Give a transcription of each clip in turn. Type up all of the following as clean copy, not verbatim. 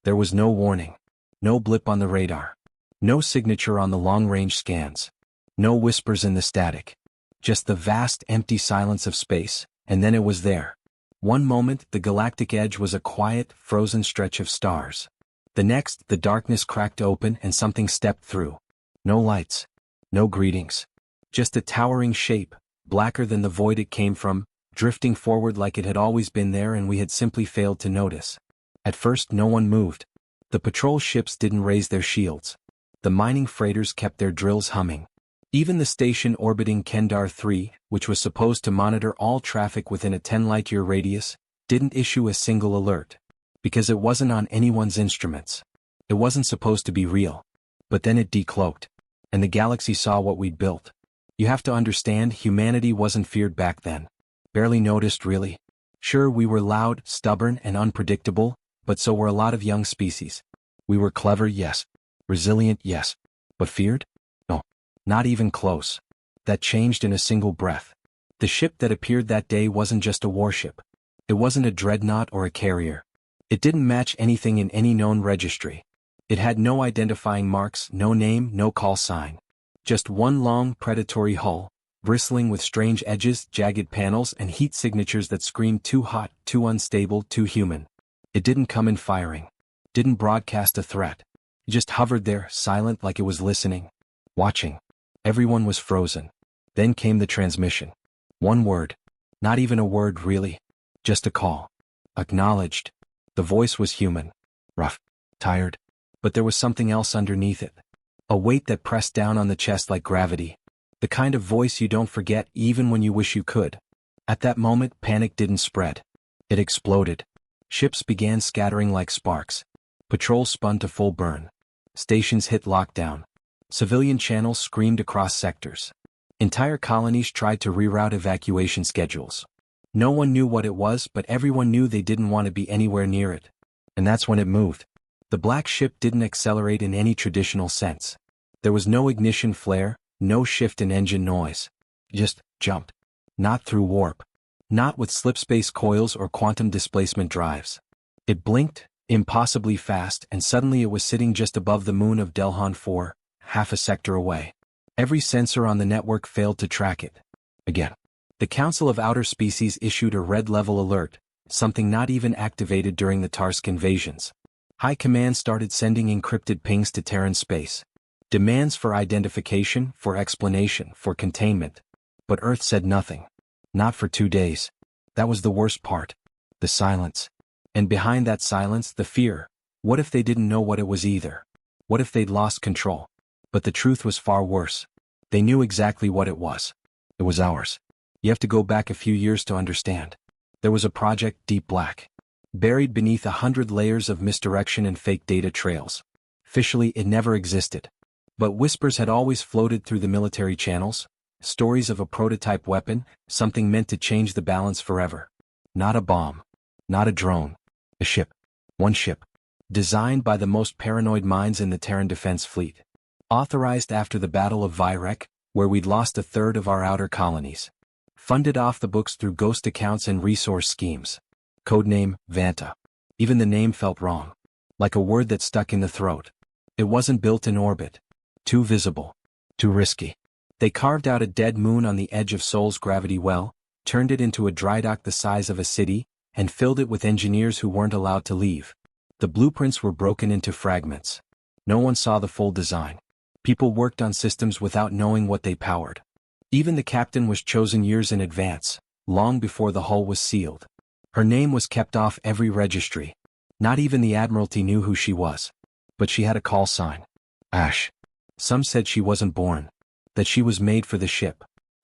There was no warning. No blip on the radar. No signature on the long-range scans. No whispers in the static. Just the vast, empty silence of space, and then it was there. One moment, the galactic edge was a quiet, frozen stretch of stars. The next, the darkness cracked open and something stepped through. No lights. No greetings. Just a towering shape, blacker than the void it came from, drifting forward like it had always been there and we had simply failed to notice. At first no one moved. The patrol ships didn't raise their shields. The mining freighters kept their drills humming. Even the station orbiting Kendar 3, which was supposed to monitor all traffic within a 10-light-year radius, didn't issue a single alert. Because it wasn't on anyone's instruments. It wasn't supposed to be real. But then it decloaked. And the galaxy saw what we'd built. You have to understand, humanity wasn't feared back then. Barely noticed, really. Sure, we were loud, stubborn, and unpredictable, but so were a lot of young species. We were clever, yes. Resilient, yes. But feared? No. Not even close. That changed in a single breath. The ship that appeared that day wasn't just a warship. It wasn't a dreadnought or a carrier. It didn't match anything in any known registry. It had no identifying marks, no name, no call sign. Just one long, predatory hull, bristling with strange edges, jagged panels, and heat signatures that screamed too hot, too unstable, too human. It didn't come in firing. Didn't broadcast a threat. It just hovered there, silent like it was listening. Watching. Everyone was frozen. Then came the transmission. One word. Not even a word, really. Just a call. Acknowledged. The voice was human. Rough. Tired. But there was something else underneath it. A weight that pressed down on the chest like gravity. The kind of voice you don't forget even when you wish you could. At that moment, panic didn't spread. It exploded. Ships began scattering like sparks. Patrols spun to full burn. Stations hit lockdown. Civilian channels screamed across sectors. Entire colonies tried to reroute evacuation schedules. No one knew what it was, but everyone knew they didn't want to be anywhere near it. And that's when it moved. The black ship didn't accelerate in any traditional sense. There was no ignition flare, no shift in engine noise. Just jumped. Not through warp. Not with slipspace coils or quantum displacement drives. It blinked, impossibly fast, and suddenly it was sitting just above the moon of Delhan 4, half a sector away. Every sensor on the network failed to track it. Again. The Council of Outer Species issued a red-level alert, something not even activated during the Tarsk invasions. High Command started sending encrypted pings to Terran space. Demands for identification, for explanation, for containment. But Earth said nothing. Not for 2 days. That was the worst part. The silence. And behind that silence, the fear. What if they didn't know what it was either? What if they'd lost control? But the truth was far worse. They knew exactly what it was. It was ours. You have to go back a few years to understand. There was a project, Deep Black. Buried beneath 100 layers of misdirection and fake data trails. Officially, it never existed. But whispers had always floated through the military channels. Stories of a prototype weapon, something meant to change the balance forever. Not a bomb. Not a drone. A ship. One ship. Designed by the most paranoid minds in the Terran Defense Fleet. Authorized after the Battle of Vyrek, where we'd lost a third of our outer colonies. Funded off the books through ghost accounts and resource schemes. Codename, Vanta. Even the name felt wrong. Like a word that stuck in the throat. It wasn't built in orbit. Too visible. Too risky. They carved out a dead moon on the edge of Sol's gravity well, turned it into a dry dock the size of a city, and filled it with engineers who weren't allowed to leave. The blueprints were broken into fragments. No one saw the full design. People worked on systems without knowing what they powered. Even the captain was chosen years in advance, long before the hull was sealed. Her name was kept off every registry. Not even the Admiralty knew who she was. But she had a call sign. Ash. Some said she wasn't born. That she was made for the ship.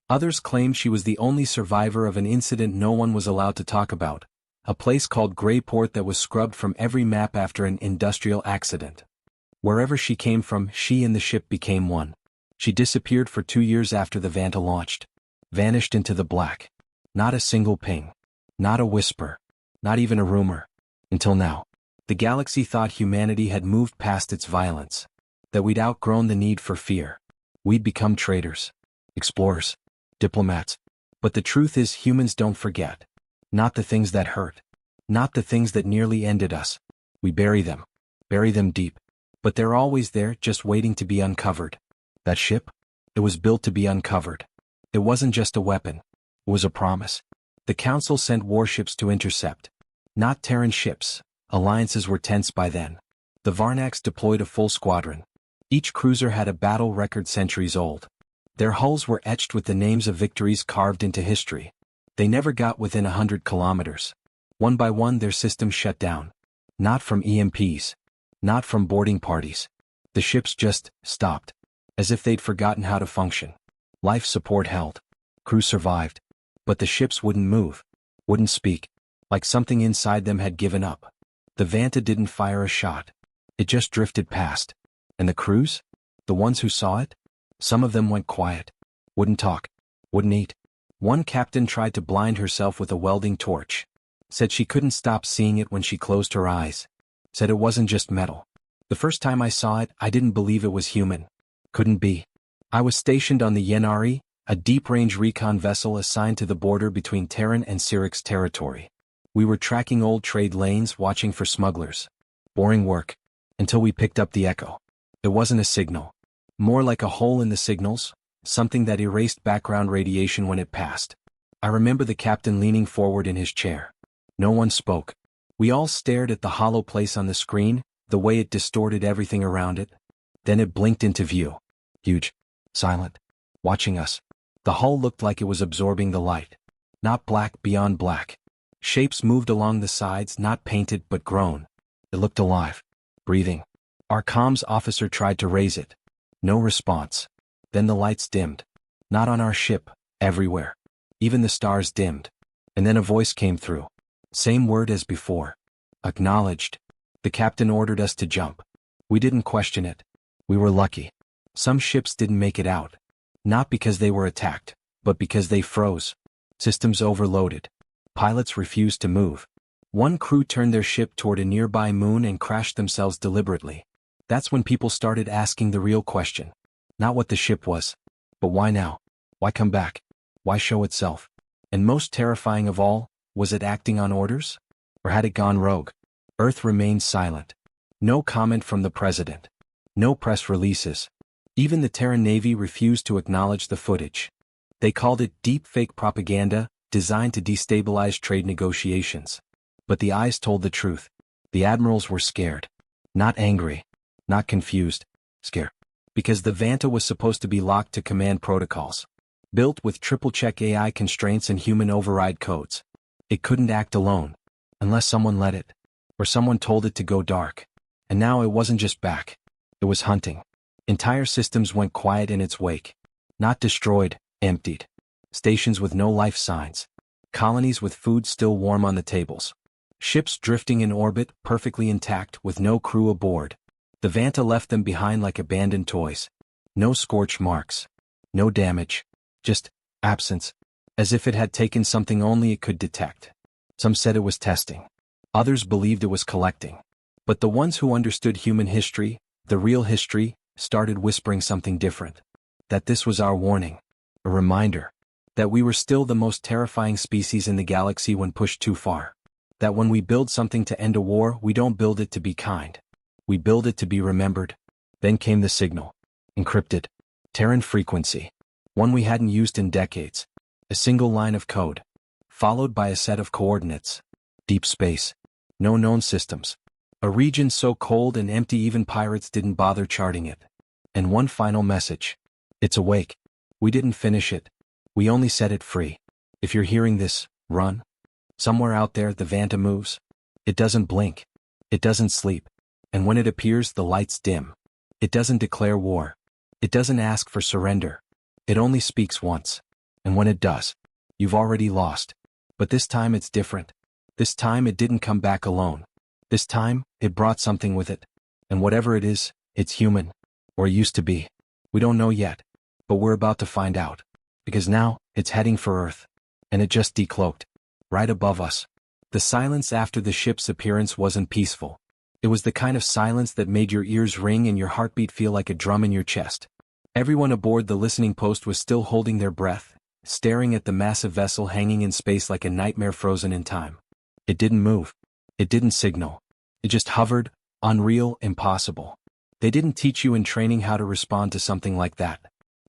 Others claimed she was the only survivor of an incident no one was allowed to talk about. A place called Greyport that was scrubbed from every map after an industrial accident. Wherever she came from, she and the ship became one. She disappeared for 2 years after the Vanta launched. Vanished into the black. Not a single ping. Not a whisper. Not even a rumor. Until now. The galaxy thought humanity had moved past its violence. That we'd outgrown the need for fear. We'd become traders. Explorers. Diplomats. But the truth is humans don't forget. Not the things that hurt. Not the things that nearly ended us. We bury them. bury them deep. But they're always there, just waiting to be uncovered. That ship? It was built to be uncovered. It wasn't just a weapon. It was a promise. The Council sent warships to intercept. Not Terran ships. Alliances were tense by then. The Varnax deployed a full squadron. Each cruiser had a battle record centuries old. Their hulls were etched with the names of victories carved into history. They never got within 100 kilometers. One by one their systems shut down. Not from EMPs. Not from boarding parties. The ships just stopped. As if they'd forgotten how to function. Life support held. Crew survived. But the ships wouldn't move. Wouldn't speak. Like something inside them had given up. The Vanta didn't fire a shot. It just drifted past. And the crews? The ones who saw it? Some of them went quiet. Wouldn't talk. Wouldn't eat. One captain tried to blind herself with a welding torch. Said she couldn't stop seeing it when she closed her eyes. Said it wasn't just metal. The first time I saw it, I didn't believe it was human. Couldn't be. I was stationed on the Yenari, a deep-range recon vessel assigned to the border between Terran and Syrinx territory. We were tracking old trade lanes, watching for smugglers. Boring work. Until we picked up the echo. It wasn't a signal. More like a hole in the signals, something that erased background radiation when it passed. I remember the captain leaning forward in his chair. No one spoke. We all stared at the hollow place on the screen, the way it distorted everything around it. Then it blinked into view. Huge. Silent. Watching us. The hull looked like it was absorbing the light. Not black beyond black. Shapes moved along the sides, not painted but grown. It looked alive. Breathing. Our comms officer tried to raise it. No response. Then the lights dimmed. Not on our ship, everywhere. Even the stars dimmed. And then a voice came through. Same word as before. Acknowledged. The captain ordered us to jump. We didn't question it. We were lucky. Some ships didn't make it out. Not because they were attacked, but because they froze. Systems overloaded. Pilots refused to move. One crew turned their ship toward a nearby moon and crashed themselves deliberately. That's when people started asking the real question. Not what the ship was, but why now? Why come back? Why show itself? And most terrifying of all, was it acting on orders? Or had it gone rogue? Earth remained silent. No comment from the president. No press releases. Even the Terran Navy refused to acknowledge the footage. They called it deep-fake propaganda, designed to destabilize trade negotiations. But the eyes told the truth. The admirals were scared. Not angry. Not confused. Scared. Because the Vanta was supposed to be locked to command protocols. Built with triple-check AI constraints and human override codes. It couldn't act alone. Unless someone let it. Or someone told it to go dark. And now it wasn't just back. It was hunting. Entire systems went quiet in its wake. Not destroyed, emptied. Stations with no life signs. Colonies with food still warm on the tables. Ships drifting in orbit, perfectly intact, with no crew aboard. The Vanta left them behind like abandoned toys. No scorch marks. No damage. Just absence. As if it had taken something only it could detect. Some said it was testing. Others believed it was collecting. But the ones who understood human history, the real history, started whispering something different. That this was our warning. A reminder. That we were still the most terrifying species in the galaxy when pushed too far. That when we build something to end a war, we don't build it to be kind. We build it to be remembered. Then came the signal. Encrypted. Terran frequency. One we hadn't used in decades. A single line of code. Followed by a set of coordinates. Deep space. No known systems. A region so cold and empty even pirates didn't bother charting it. And one final message. It's awake. We didn't finish it. We only set it free. If you're hearing this, run. Somewhere out there the Vanta moves. It doesn't blink. It doesn't sleep. And when it appears the lights dim. It doesn't declare war. It doesn't ask for surrender. It only speaks once. And when it does, you've already lost. But this time it's different. This time it didn't come back alone. This time, it brought something with it. And whatever it is, it's human. Or it used to be. We don't know yet. But we're about to find out. Because now, it's heading for Earth. And it just decloaked. Right above us. The silence after the ship's appearance wasn't peaceful. It was the kind of silence that made your ears ring and your heartbeat feel like a drum in your chest. Everyone aboard the listening post was still holding their breath, staring at the massive vessel hanging in space like a nightmare frozen in time. It didn't move. It didn't signal. It just hovered, Unreal, impossible. They didn't teach you in training how to respond to something like that.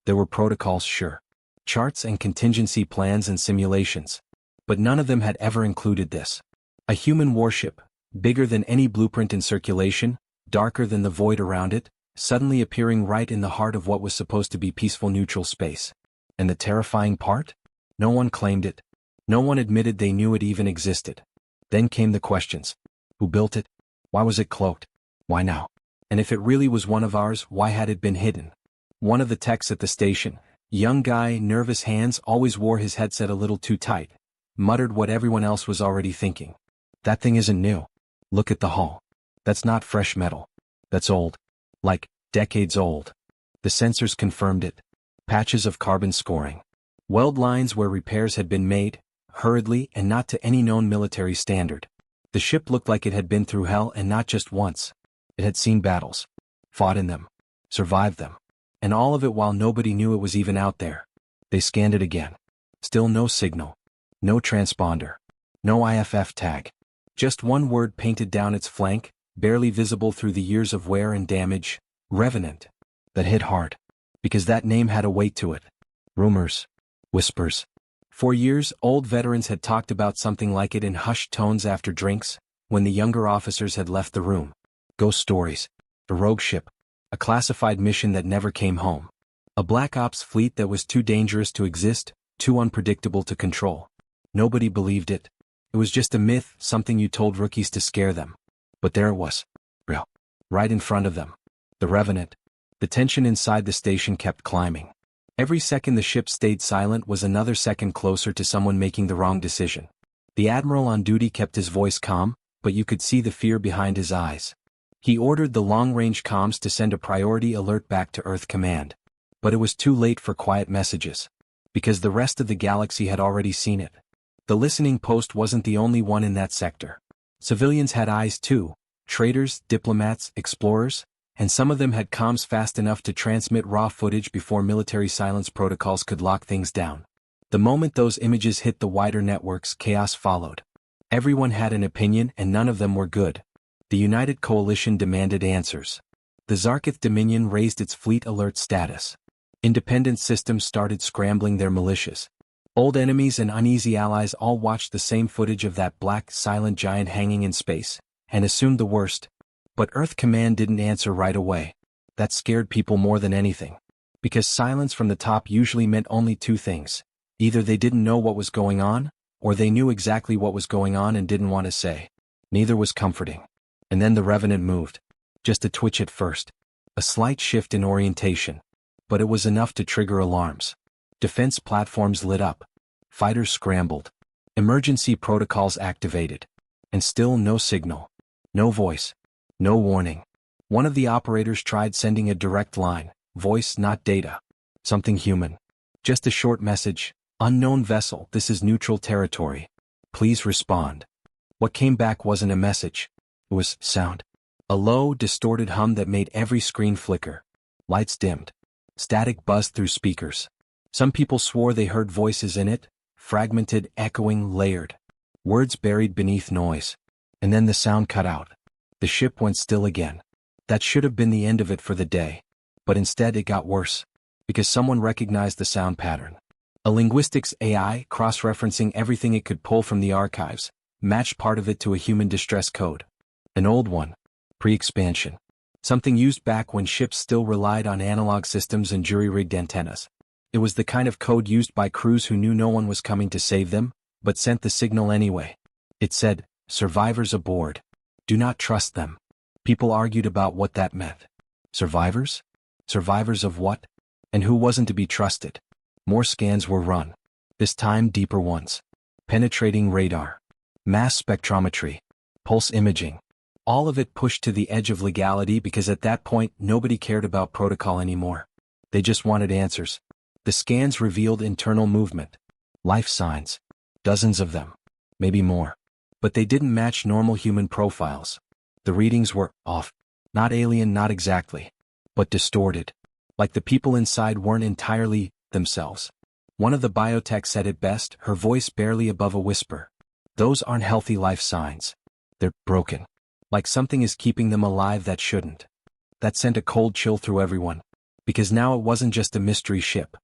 There were protocols, sure. Charts and contingency plans and simulations. But none of them had ever included this. A human warship, bigger than any blueprint in circulation, darker than the void around it, suddenly appearing right in the heart of what was supposed to be peaceful neutral space. And the terrifying part? No one claimed it. No one admitted they knew it even existed. Then came the questions. Who built it? Why was it cloaked? Why now? And if it really was one of ours, why had it been hidden? One of the techs at the station, young guy, nervous hands, always wore his headset a little too tight, muttered what everyone else was already thinking. That thing isn't new. Look at the hull. That's not fresh metal. That's old. Like, decades old. The sensors confirmed it. Patches of carbon scoring. Weld lines where repairs had been made, hurriedly and not to any known military standard. The ship looked like it had been through hell, and not just once. It had seen battles. Fought in them. Survived them. And all of it while nobody knew it was even out there. They scanned it again. Still no signal. No transponder. No IFF tag. Just one word painted down its flank, barely visible through the years of wear and damage. Revenant. That hit hard. Because that name had a weight to it. Rumors. Whispers. For years, old veterans had talked about something like it in hushed tones after drinks, when the younger officers had left the room. Ghost stories. A rogue ship. A classified mission that never came home. A black ops fleet that was too dangerous to exist, too unpredictable to control. Nobody believed it. It was just a myth, something you told rookies to scare them. But there it was. Real. Right in front of them. The Revenant. The tension inside the station kept climbing. Every second the ship stayed silent was another second closer to someone making the wrong decision. The admiral on duty kept his voice calm, but you could see the fear behind his eyes. He ordered the long-range comms to send a priority alert back to Earth Command. But it was too late for quiet messages. Because the rest of the galaxy had already seen it. The listening post wasn't the only one in that sector. Civilians had eyes too, traders, diplomats, explorers, and some of them had comms fast enough to transmit raw footage before military silence protocols could lock things down. The moment those images hit the wider networks, chaos followed. Everyone had an opinion and none of them were good. The United Coalition demanded answers. The Zarkith Dominion raised its fleet alert status. Independent systems started scrambling their militias. Old enemies and uneasy allies all watched the same footage of that black, silent giant hanging in space, and assumed the worst. But Earth Command didn't answer right away. That scared people more than anything. Because silence from the top usually meant only two things. Either they didn't know what was going on, or they knew exactly what was going on and didn't want to say. Neither was comforting. And then the Revenant moved. Just a twitch at first. A slight shift in orientation. But it was enough to trigger alarms. Defense platforms lit up. Fighters scrambled. Emergency protocols activated. And still no signal. No voice. No warning. One of the operators tried sending a direct line, voice not data. Something human. Just a short message, unknown vessel, this is neutral territory. Please respond. What came back wasn't a message. It was sound. A low, distorted hum that made every screen flicker. Lights dimmed. Static buzzed through speakers. Some people swore they heard voices in it, fragmented, echoing, layered. Words buried beneath noise. And then the sound cut out. The ship went still again. That should have been the end of it for the day. But instead it got worse. Because someone recognized the sound pattern. A linguistics AI, cross-referencing everything it could pull from the archives, matched part of it to a human distress code. An old one. Pre-expansion. Something used back when ships still relied on analog systems and jury-rigged antennas. It was the kind of code used by crews who knew no one was coming to save them, but sent the signal anyway. It said, "Survivors aboard. Do not trust them." People argued about what that meant. Survivors? Survivors of what? And who wasn't to be trusted? More scans were run. This time deeper ones. Penetrating radar. Mass spectrometry. Pulse imaging. All of it pushed to the edge of legality because at that point nobody cared about protocol anymore. They just wanted answers. The scans revealed internal movement. Life signs. Dozens of them. Maybe more. But they didn't match normal human profiles. The readings were off. Not alien, not exactly. But distorted. Like the people inside weren't entirely themselves. One of the biotech said it best, her voice barely above a whisper. Those aren't healthy life signs. They're broken. Like something is keeping them alive that shouldn't. That sent a cold chill through everyone. Because now it wasn't just a mystery ship.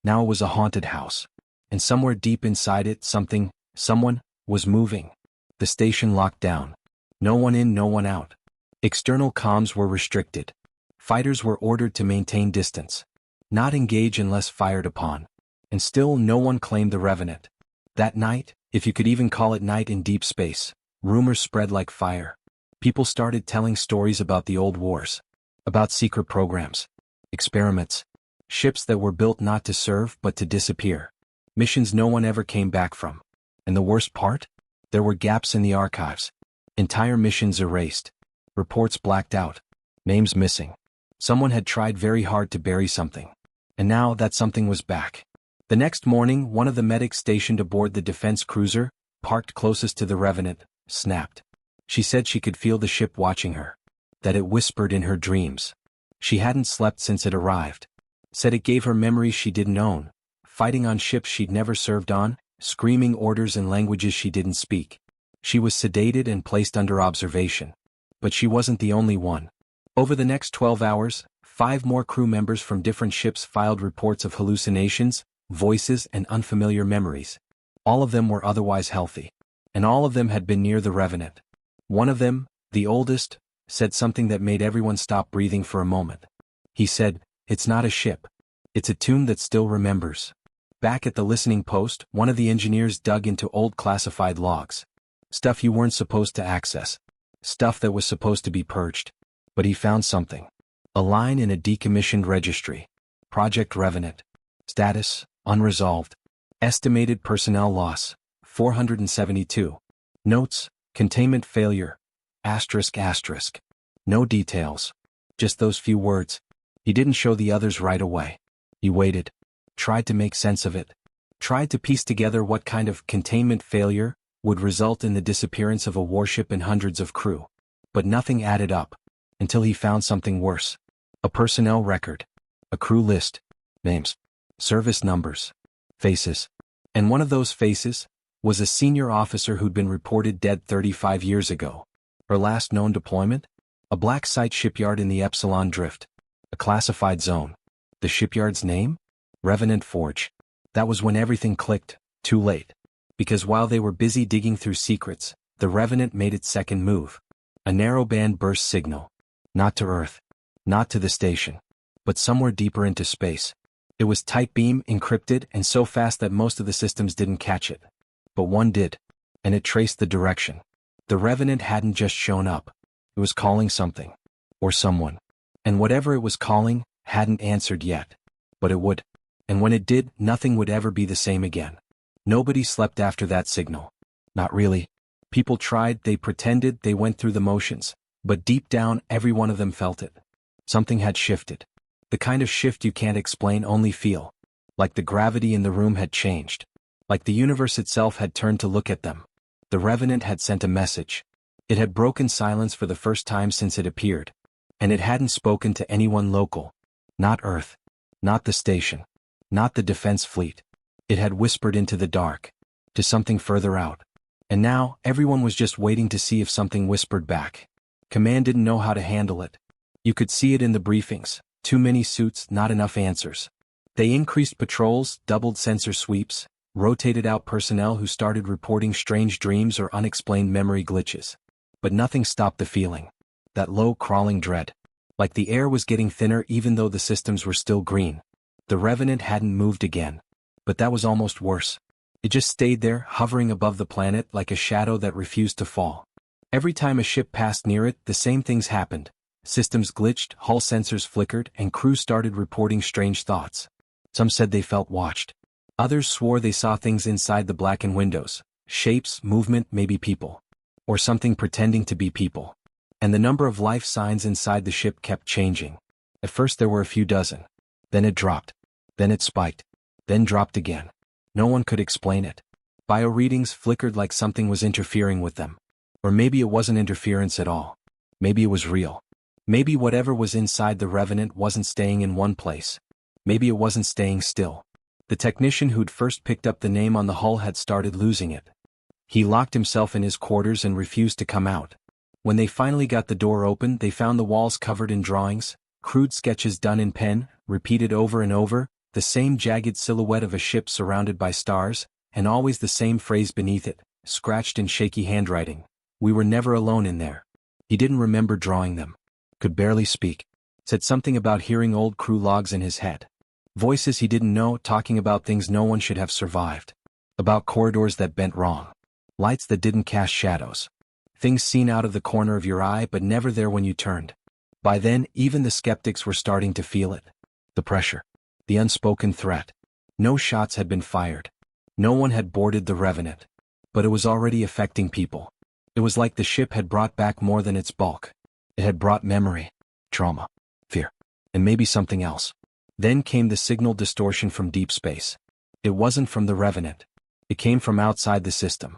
Now it was a haunted house. And somewhere deep inside it, someone, was moving. The station locked down. No one in, no one out. External comms were restricted. Fighters were ordered to maintain distance. Not engage unless fired upon. And still no one claimed the Revenant. That night, if you could even call it night in deep space, rumors spread like fire. People started telling stories about the old wars. About secret programs. Experiments. Ships that were built not to serve but to disappear. Missions no one ever came back from. And the worst part? There were gaps in the archives. Entire missions erased. Reports blacked out. Names missing. Someone had tried very hard to bury something. And now that something was back. The next morning, one of the medics stationed aboard the defense cruiser, parked closest to the Revenant, snapped. She said she could feel the ship watching her. That it whispered in her dreams. She hadn't slept since it arrived. Said it gave her memories she didn't own. Fighting on ships she'd never served on, screaming orders in languages she didn't speak. She was sedated and placed under observation. But she wasn't the only one. Over the next 12 hours, 5 more crew members from different ships filed reports of hallucinations, voices, and unfamiliar memories. All of them were otherwise healthy. And all of them had been near the Revenant. One of them, the oldest, said something that made everyone stop breathing for a moment. He said, "It's not a ship. It's a tomb that still remembers." Back at the listening post, one of the engineers dug into old classified logs. Stuff you weren't supposed to access. Stuff that was supposed to be purged. But he found something. A line in a decommissioned registry. Project Revenant. Status, unresolved. Estimated personnel loss, 472. Notes, containment failure. Asterisk asterisk. No details. Just those few words. He didn't show the others right away. He waited. Tried to make sense of it. Tried to piece together what kind of containment failure would result in the disappearance of a warship and hundreds of crew. But nothing added up. Until he found something worse. A personnel record. A crew list. Names. Service numbers. Faces. And one of those faces was a senior officer who'd been reported dead 35 years ago. Her last known deployment? A black site shipyard in the Epsilon Drift. A classified zone. The shipyard's name? Revenant Forge. That was when everything clicked, too late. Because while they were busy digging through secrets, the Revenant made its second move. A narrowband burst signal. Not to Earth. Not to the station. But somewhere deeper into space. It was tight beam, encrypted, and so fast that most of the systems didn't catch it. But one did. And it traced the direction. The Revenant hadn't just shown up. It was calling something. Or someone. And whatever it was calling, hadn't answered yet. But it would. And when it did, nothing would ever be the same again. Nobody slept after that signal. Not really. People tried, they pretended, they went through the motions. But deep down, every one of them felt it. Something had shifted. The kind of shift you can't explain, only feel. Like the gravity in the room had changed. Like the universe itself had turned to look at them. The Revenant had sent a message. It had broken silence for the first time since it appeared. And it hadn't spoken to anyone local. Not Earth. Not the station. Not the defense fleet. It had whispered into the dark. To something further out. And now, everyone was just waiting to see if something whispered back. Command didn't know how to handle it. You could see it in the briefings. Too many suits, not enough answers. They increased patrols, doubled sensor sweeps, rotated out personnel who started reporting strange dreams or unexplained memory glitches. But nothing stopped the feeling. That low crawling dread. Like the air was getting thinner even though the systems were still green. The Revenant hadn't moved again. But that was almost worse. It just stayed there, hovering above the planet like a shadow that refused to fall. Every time a ship passed near it, the same things happened. Systems glitched, hull sensors flickered, and crews started reporting strange thoughts. Some said they felt watched. Others swore they saw things inside the blackened windows. Shapes, movement, maybe people. Or something pretending to be people. And the number of life signs inside the ship kept changing. At first there were a few dozen. Then it dropped. Then it spiked. Then dropped again. No one could explain it. Bio readings flickered like something was interfering with them. Or maybe it wasn't interference at all. Maybe it was real. Maybe whatever was inside the Revenant wasn't staying in one place. Maybe it wasn't staying still. The technician who'd first picked up the name on the hull had started losing it. He locked himself in his quarters and refused to come out. When they finally got the door open, they found the walls covered in drawings, crude sketches done in pen, repeated over and over, the same jagged silhouette of a ship surrounded by stars, and always the same phrase beneath it, scratched in shaky handwriting. We were never alone in there. He didn't remember drawing them. Could barely speak. Said something about hearing old crew logs in his head. Voices he didn't know, talking about things no one should have survived. About corridors that bent wrong. Lights that didn't cast shadows. Things seen out of the corner of your eye but never there when you turned. By then, even the skeptics were starting to feel it. The pressure. The unspoken threat. No shots had been fired. No one had boarded the Revenant. But it was already affecting people. It was like the ship had brought back more than its bulk. It had brought memory, trauma, fear, and maybe something else. Then came the signal distortion from deep space. It wasn't from the Revenant. It came from outside the system.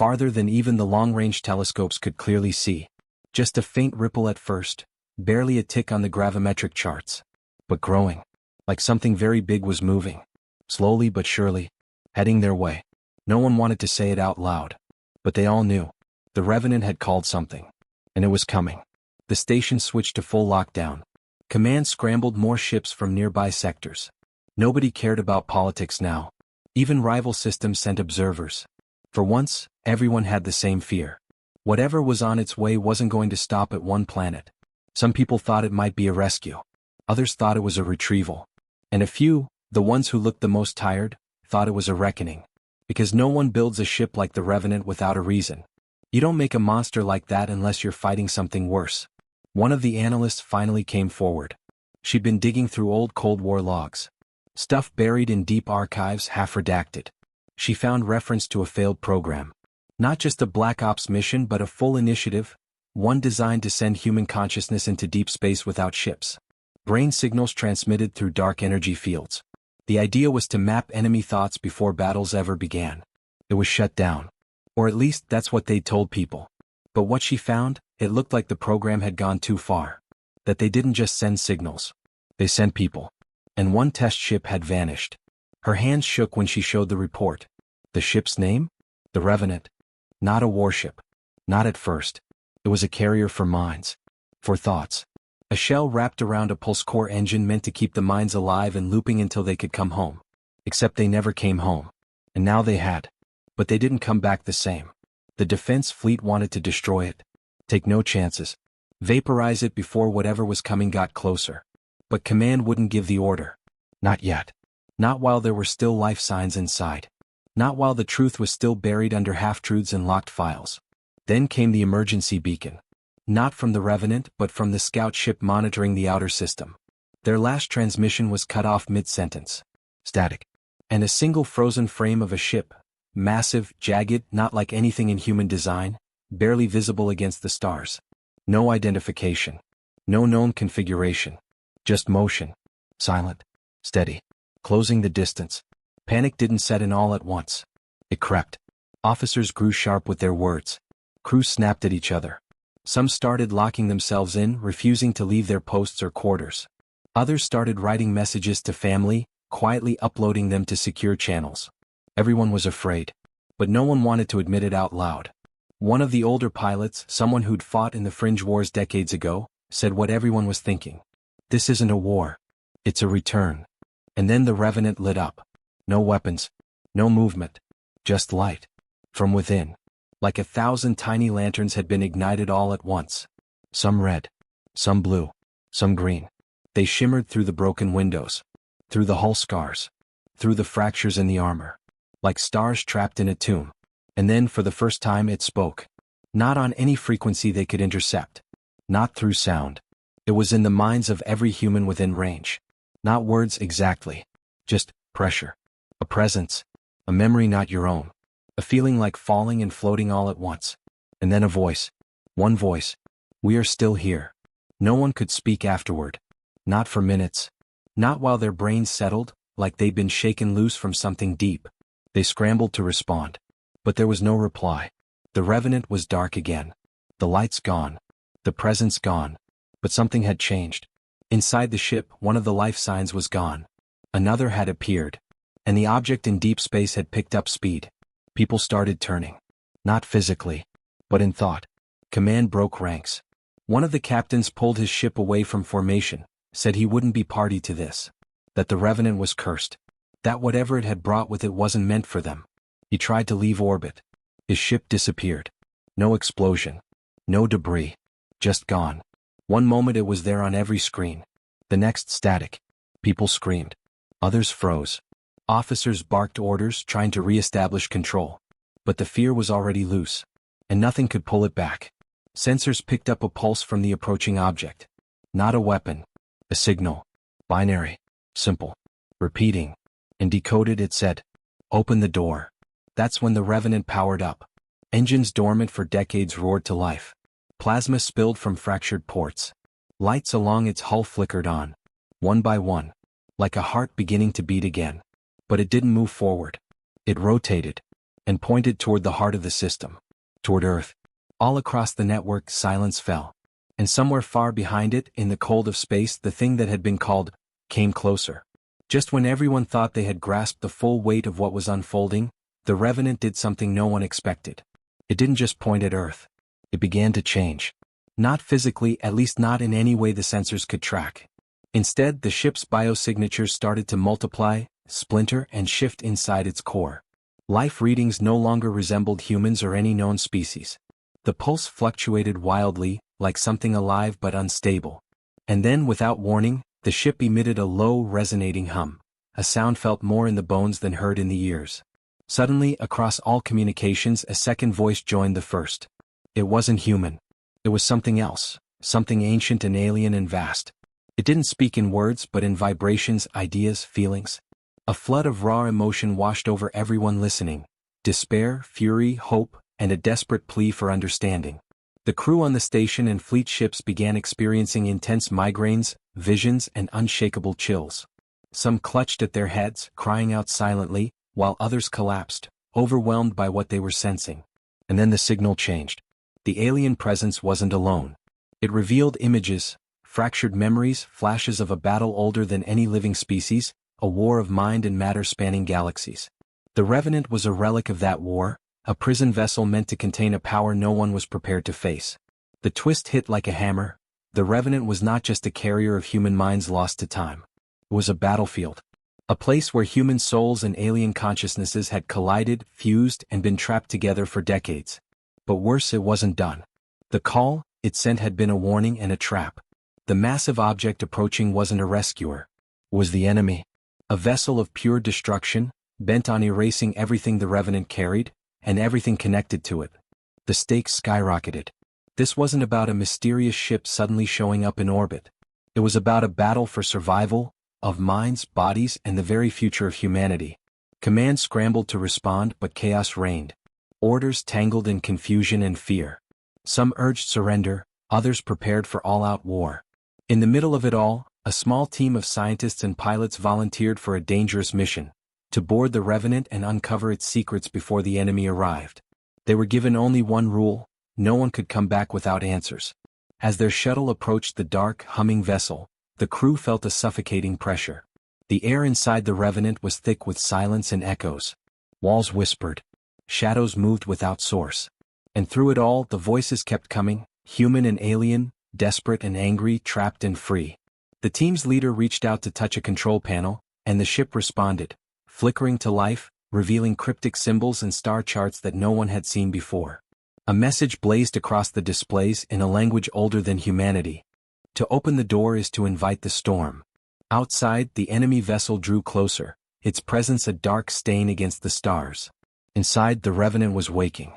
Farther than even the long-range telescopes could clearly see. Just a faint ripple at first, barely a tick on the gravimetric charts. But growing. Like something very big was moving. Slowly but surely. Heading their way. No one wanted to say it out loud. But they all knew. The Revenant had called something. And it was coming. The station switched to full lockdown. Command scrambled more ships from nearby sectors. Nobody cared about politics now. Even rival systems sent observers. For once, everyone had the same fear. Whatever was on its way wasn't going to stop at one planet. Some people thought it might be a rescue. Others thought it was a retrieval. And a few, the ones who looked the most tired, thought it was a reckoning. Because no one builds a ship like the Revenant without a reason. You don't make a monster like that unless you're fighting something worse. One of the analysts finally came forward. She'd been digging through old Cold War logs. Stuff buried in deep archives, half redacted. She found reference to a failed program. Not just a Black Ops mission but a full initiative, one designed to send human consciousness into deep space without ships. Brain signals transmitted through dark energy fields. The idea was to map enemy thoughts before battles ever began. It was shut down. Or at least that's what they'd told people. But what she found, it looked like the program had gone too far. That they didn't just send signals. They sent people. And one test ship had vanished. Her hands shook when she showed the report. The ship's name? The Revenant. Not a warship. Not at first. It was a carrier for minds. For thoughts. A shell wrapped around a pulse core engine meant to keep the minds alive and looping until they could come home. Except they never came home. And now they had. But they didn't come back the same. The defense fleet wanted to destroy it. Take no chances. Vaporize it before whatever was coming got closer. But command wouldn't give the order. Not yet. Not while there were still life signs inside. Not while the truth was still buried under half-truths and locked files. Then came the emergency beacon. Not from the Revenant but from the scout ship monitoring the outer system. Their last transmission was cut off mid-sentence. Static. And a single frozen frame of a ship. Massive, jagged, not like anything in human design, barely visible against the stars. No identification. No known configuration. Just motion. Silent. Steady. Closing the distance. Panic didn't set in all at once. It crept. Officers grew sharp with their words. Crews snapped at each other. Some started locking themselves in, refusing to leave their posts or quarters. Others started writing messages to family, quietly uploading them to secure channels. Everyone was afraid. But no one wanted to admit it out loud. One of the older pilots, someone who'd fought in the fringe wars decades ago, said what everyone was thinking. This isn't a war. It's a return. And then the Revenant lit up. No weapons. No movement. Just light. From within. Like 1,000 tiny lanterns had been ignited all at once. Some red. Some blue. Some green. They shimmered through the broken windows. Through the hull scars. Through the fractures in the armor. Like stars trapped in a tomb. And then for the first time it spoke. Not on any frequency they could intercept. Not through sound. It was in the minds of every human within range. Not words exactly. Just pressure. A presence. A memory not your own. A feeling like falling and floating all at once. And then a voice. One voice. We are still here. No one could speak afterward. Not for minutes. Not while their brains settled, like they'd been shaken loose from something deep. They scrambled to respond. But there was no reply. The Revenant was dark again. The lights gone. The presence gone. But something had changed. Inside the ship, one of the life signs was gone. Another had appeared. And the object in deep space had picked up speed. People started turning. Not physically. But in thought. Command broke ranks. One of the captains pulled his ship away from formation, said he wouldn't be party to this. That the Revenant was cursed. That whatever it had brought with it wasn't meant for them. He tried to leave orbit. His ship disappeared. No explosion. No debris. Just gone. One moment it was there on every screen. The next static. People screamed. Others froze. Officers barked orders trying to re-establish control. But the fear was already loose. And nothing could pull it back. Sensors picked up a pulse from the approaching object. Not a weapon. A signal. Binary. Simple. Repeating. And decoded it said, "Open the door." That's when the Revenant powered up. Engines dormant for decades roared to life. Plasma spilled from fractured ports. Lights along its hull flickered on. One by one. Like a heart beginning to beat again. But it didn't move forward. It rotated. And pointed toward the heart of the system. Toward Earth. All across the network silence fell. And somewhere far behind it, in the cold of space, the thing that had been called, came closer. Just when everyone thought they had grasped the full weight of what was unfolding, the Revenant did something no one expected. It didn't just point at Earth. It began to change. Not physically, at least not in any way the sensors could track. Instead, the ship's biosignatures started to multiply, splinter, and shift inside its core. Life readings no longer resembled humans or any known species. The pulse fluctuated wildly, like something alive but unstable. And then, without warning, the ship emitted a low, resonating hum, a sound felt more in the bones than heard in the ears. Suddenly, across all communications, a second voice joined the first. It wasn't human. It was something else, something ancient and alien and vast. It didn't speak in words but in vibrations, ideas, feelings. A flood of raw emotion washed over everyone listening. Despair, fury, hope, and a desperate plea for understanding. The crew on the station and fleet ships began experiencing intense migraines, visions, and unshakable chills. Some clutched at their heads, crying out silently, while others collapsed, overwhelmed by what they were sensing. And then the signal changed. The alien presence wasn't alone. It revealed images, fractured memories, flashes of a battle older than any living species, a war of mind and matter spanning galaxies. The Revenant was a relic of that war, a prison vessel meant to contain a power no one was prepared to face. The twist hit like a hammer. The Revenant was not just a carrier of human minds lost to time. It was a battlefield. A place where human souls and alien consciousnesses had collided, fused, and been trapped together for decades. But worse, it wasn't done. The call it sent had been a warning and a trap. The massive object approaching wasn't a rescuer. It was the enemy. A vessel of pure destruction, bent on erasing everything the Revenant carried, and everything connected to it. The stakes skyrocketed. This wasn't about a mysterious ship suddenly showing up in orbit. It was about a battle for survival, of minds, bodies, and the very future of humanity. Command scrambled to respond, but chaos reigned. Orders tangled in confusion and fear. Some urged surrender, others prepared for all-out war. In the middle of it all, a small team of scientists and pilots volunteered for a dangerous mission, to board the Revenant and uncover its secrets before the enemy arrived. They were given only one rule: no one could come back without answers. As their shuttle approached the dark, humming vessel, the crew felt a suffocating pressure. The air inside the Revenant was thick with silence and echoes. Walls whispered. Shadows moved without source. And through it all, the voices kept coming, human and alien, desperate and angry, trapped and free. The team's leader reached out to touch a control panel, and the ship responded, flickering to life, revealing cryptic symbols and star charts that no one had seen before. A message blazed across the displays in a language older than humanity. To open the door is to invite the storm. Outside, the enemy vessel drew closer, its presence a dark stain against the stars. Inside, the Revenant was waking.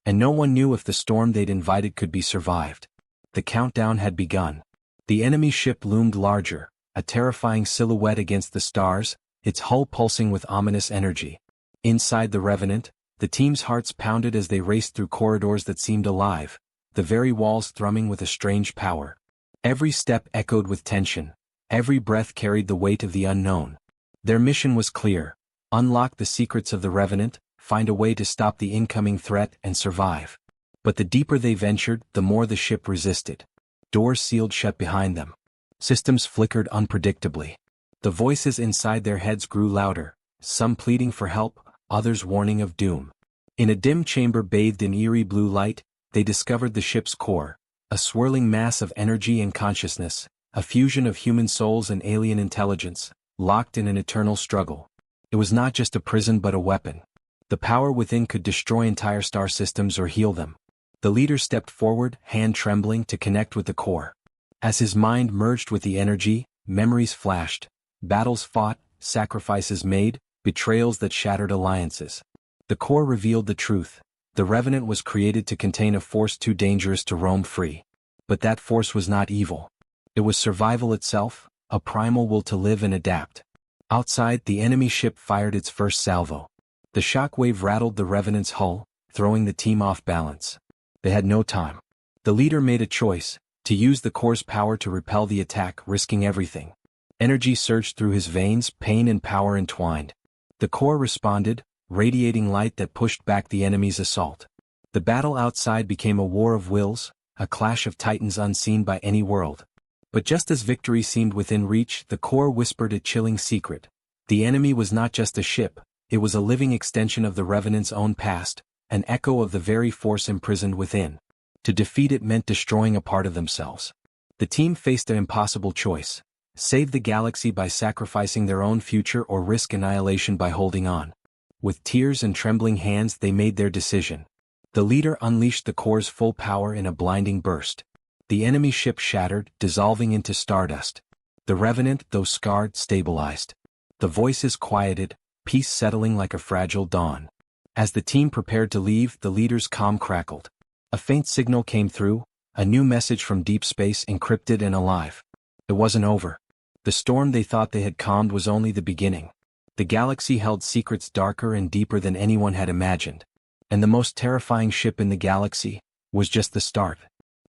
And no one knew if the storm they'd invited could be survived. The countdown had begun. The enemy ship loomed larger, a terrifying silhouette against the stars, its hull pulsing with ominous energy. Inside the Revenant, the team's hearts pounded as they raced through corridors that seemed alive, the very walls thrumming with a strange power. Every step echoed with tension. Every breath carried the weight of the unknown. Their mission was clear: unlock the secrets of the Revenant, find a way to stop the incoming threat, and survive. But the deeper they ventured, the more the ship resisted. Doors sealed shut behind them. Systems flickered unpredictably. The voices inside their heads grew louder, some pleading for help, others warning of doom. In a dim chamber bathed in eerie blue light, they discovered the ship's core, a swirling mass of energy and consciousness, a fusion of human souls and alien intelligence, locked in an eternal struggle. It was not just a prison but a weapon. The power within could destroy entire star systems or heal them. The leader stepped forward, hand trembling, to connect with the core. As his mind merged with the energy, memories flashed, battles fought, sacrifices made, betrayals that shattered alliances. The core revealed the truth. The Revenant was created to contain a force too dangerous to roam free. But that force was not evil. It was survival itself, a primal will to live and adapt. Outside, the enemy ship fired its first salvo. The shockwave rattled the Revenant's hull, throwing the team off balance. They had no time. The leader made a choice, to use the core's power to repel the attack, risking everything. Energy surged through his veins, pain and power entwined. The core responded, radiating light that pushed back the enemy's assault. The battle outside became a war of wills, a clash of titans unseen by any world. But just as victory seemed within reach, the core whispered a chilling secret. The enemy was not just a ship, it was a living extension of the Revenant's own past, an echo of the very force imprisoned within. To defeat it meant destroying a part of themselves. The team faced an impossible choice: save the galaxy by sacrificing their own future or risk annihilation by holding on. With tears and trembling hands they made their decision. The leader unleashed the core's full power in a blinding burst. The enemy ship shattered, dissolving into stardust. The Revenant, though scarred, stabilized. The voices quieted, peace settling like a fragile dawn. As the team prepared to leave, the leader's comm crackled. A faint signal came through, a new message from deep space, encrypted and alive. It wasn't over. The storm they thought they had calmed was only the beginning. The galaxy held secrets darker and deeper than anyone had imagined. And the most terrifying ship in the galaxy was just the start.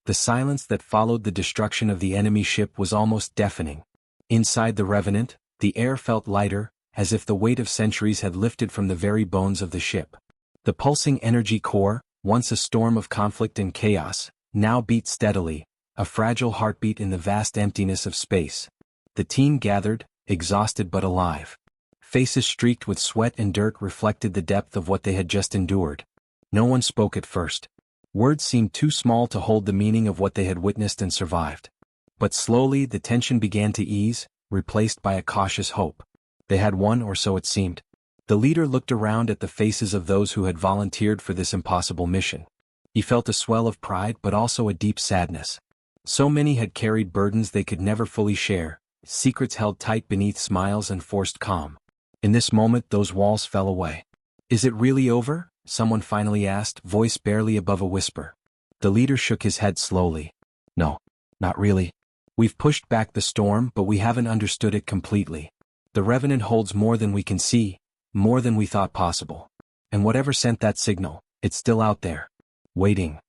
The silence that followed the destruction of the enemy ship was almost deafening. Inside the Revenant, the air felt lighter, as if the weight of centuries had lifted from the very bones of the ship. The pulsing energy core, once a storm of conflict and chaos, now beat steadily, a fragile heartbeat in the vast emptiness of space. The team gathered, exhausted but alive. Faces streaked with sweat and dirt reflected the depth of what they had just endured. No one spoke at first. Words seemed too small to hold the meaning of what they had witnessed and survived. But slowly the tension began to ease, replaced by a cautious hope. They had won, or so it seemed. The leader looked around at the faces of those who had volunteered for this impossible mission. He felt a swell of pride but also a deep sadness. So many had carried burdens they could never fully share, secrets held tight beneath smiles and forced calm. In this moment those walls fell away. "Is it really over?" someone finally asked, voice barely above a whisper. The leader shook his head slowly. "No, not really. We've pushed back the storm, but we haven't understood it completely. The Revenant holds more than we can see, more than we thought possible. And whatever sent that signal, it's still out there, waiting."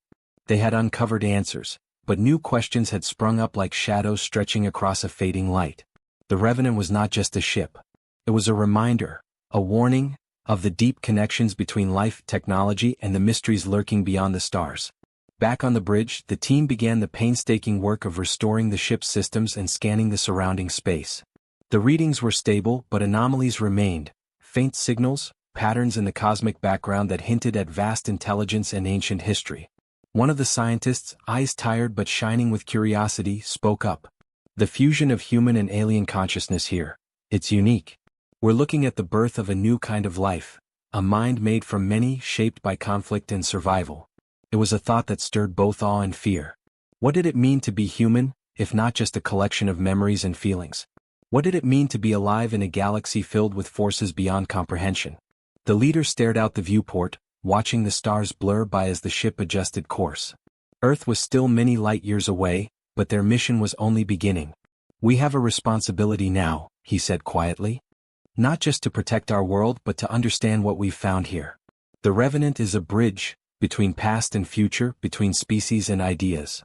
They had uncovered answers, but new questions had sprung up like shadows stretching across a fading light. The Revenant was not just a ship. It was a reminder, a warning, of the deep connections between life, technology, and the mysteries lurking beyond the stars. Back on the bridge, the team began the painstaking work of restoring the ship's systems and scanning the surrounding space. The readings were stable, but anomalies remained, faint signals, patterns in the cosmic background that hinted at vast intelligence and ancient history. One of the scientists, eyes tired but shining with curiosity, spoke up. "The fusion of human and alien consciousness here. It's unique. We're looking at the birth of a new kind of life, a mind made from many, shaped by conflict and survival." It was a thought that stirred both awe and fear. What did it mean to be human, if not just a collection of memories and feelings? What did it mean to be alive in a galaxy filled with forces beyond comprehension? The leader stared out the viewport, watching the stars blur by as the ship adjusted course. Earth was still many light years away, but their mission was only beginning. "We have a responsibility now," he said quietly. "Not just to protect our world but to understand what we've found here. The Revenant is a bridge, between past and future, between species and ideas."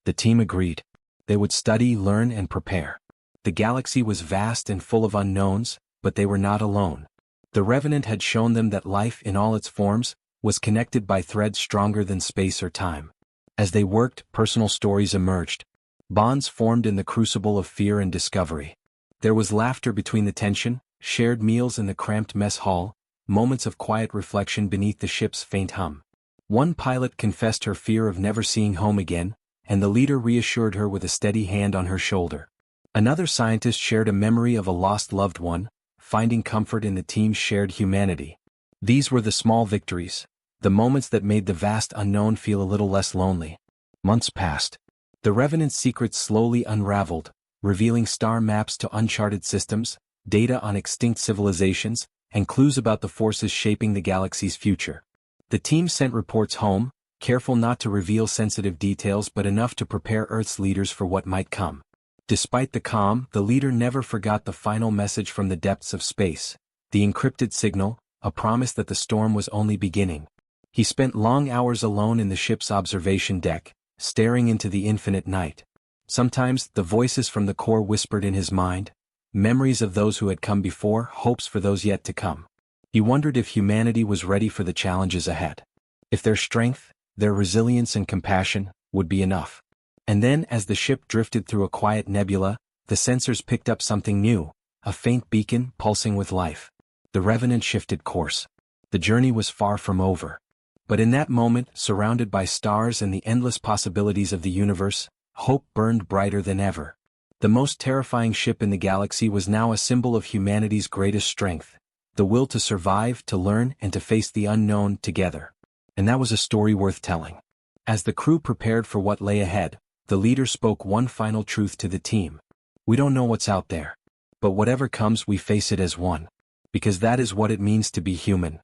The team agreed. They would study, learn, and prepare. The galaxy was vast and full of unknowns, but they were not alone. The Revenant had shown them that life in all its forms was connected by threads stronger than space or time. As they worked, personal stories emerged. Bonds formed in the crucible of fear and discovery. There was laughter between the tension, shared meals in the cramped mess hall, moments of quiet reflection beneath the ship's faint hum. One pilot confessed her fear of never seeing home again, and the leader reassured her with a steady hand on her shoulder. Another scientist shared a memory of a lost loved one, finding comfort in the team's shared humanity. These were the small victories, the moments that made the vast unknown feel a little less lonely. Months passed. The Revenant's secrets slowly unraveled, revealing star maps to uncharted systems, data on extinct civilizations, and clues about the forces shaping the galaxy's future. The team sent reports home, careful not to reveal sensitive details but enough to prepare Earth's leaders for what might come. Despite the calm, the leader never forgot the final message from the depths of space, the encrypted signal, a promise that the storm was only beginning. He spent long hours alone in the ship's observation deck, staring into the infinite night. Sometimes, the voices from the core whispered in his mind, memories of those who had come before, hopes for those yet to come. He wondered if humanity was ready for the challenges ahead. If their strength, their resilience and compassion, would be enough. And then, as the ship drifted through a quiet nebula, the sensors picked up something new, a faint beacon pulsing with life. The Revenant shifted course. The journey was far from over. But in that moment, surrounded by stars and the endless possibilities of the universe, hope burned brighter than ever. The most terrifying ship in the galaxy was now a symbol of humanity's greatest strength, the will to survive, to learn, and to face the unknown together. And that was a story worth telling. As the crew prepared for what lay ahead, the leader spoke one final truth to the team. We don't know what's out there. But whatever comes, we face it as one. Because that is what it means to be human.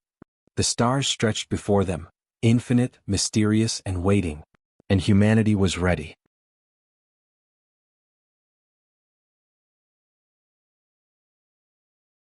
The stars stretched before them, infinite, mysterious, and waiting. And humanity was ready.